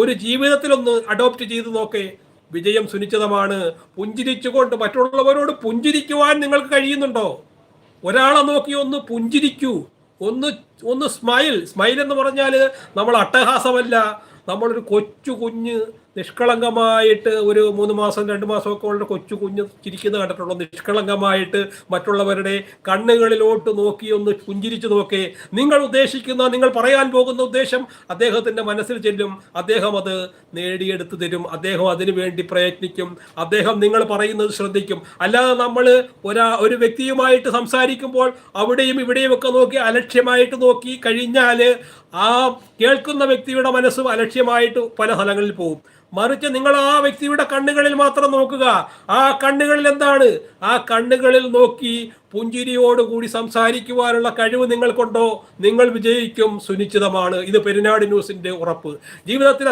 ഒരു ജീവിതത്തിലൊന്ന് അഡോപ്റ്റ് ചെയ്ത് നോക്കേ, വിജയം സുനിശ്ചിതമാണ്. പുഞ്ചിരിച്ചുകൊണ്ട് മറ്റുള്ളവരോട് പുഞ്ചിരിക്കുവാൻ നിങ്ങൾക്ക് കഴിയുന്നുണ്ടോ? ഒരാളെ നോക്കി ഒന്ന് പുഞ്ചിരിക്കൂ, ഒന്ന് ഒന്ന് സ്മൈൽ എന്ന് പറഞ്ഞാൽ നമ്മൾ അട്ടഹാസമല്ല, നമ്മളൊരു കൊച്ചു കുഞ്ഞ് നിഷ്കളങ്കമായിട്ട് ഒരു 3 മാസം 2 മാസമൊക്കെ ഉള്ള കൊച്ചു കുഞ്ഞ് ചിരിക്കുന്നത് കണ്ടിട്ടുള്ളൂ. നിഷ്കളങ്കമായിട്ട് മറ്റുള്ളവരുടെ കണ്ണുകളിലോട്ട് നോക്കി ഒന്ന് പുഞ്ചിരിച്ചു നോക്കേ. നിങ്ങൾ ഉദ്ദേശിക്കുന്ന, നിങ്ങൾ പറയാൻ പോകുന്ന ഉദ്ദേശം അദ്ദേഹത്തിൻ്റെ മനസ്സിൽ ചെല്ലും. അദ്ദേഹം അത് നേടിയെടുത്ത് തരും. അദ്ദേഹം അതിനു വേണ്ടി പ്രയത്നിക്കും. അദ്ദേഹം നിങ്ങൾ പറയുന്നത് ശ്രദ്ധിക്കും. അല്ലാതെ നമ്മൾ ഒരു വ്യക്തിയുമായിട്ട് സംസാരിക്കുമ്പോൾ അവിടെയും ഇവിടെയും ഒക്കെ നോക്കി അലക്ഷ്യമായിട്ട് നോക്കി കഴിഞ്ഞാൽ ആ കേൾക്കുന്ന വ്യക്തിയുടെ മനസ്സും അലക്ഷ്യമായിട്ട് പല സ്ഥലങ്ങളിൽ പോകും. മറിച്ച് നിങ്ങൾ ആ വ്യക്തിയുടെ കണ്ണുകളിൽ മാത്രം നോക്കുക. ആ കണ്ണുകളിൽ എന്താണ്? ആ കണ്ണുകളിൽ നോക്കി പുഞ്ചിരിയോടുകൂടി സംസാരിക്കുവാനുള്ള കഴിവ് നിങ്ങൾക്കുണ്ടോ? നിങ്ങൾ വിജയിക്കും, സുനിശ്ചിതമാണ്. ഇത് പെരിനാട് ന്യൂസിന്റെ ഉറപ്പ്. ജീവിതത്തിൽ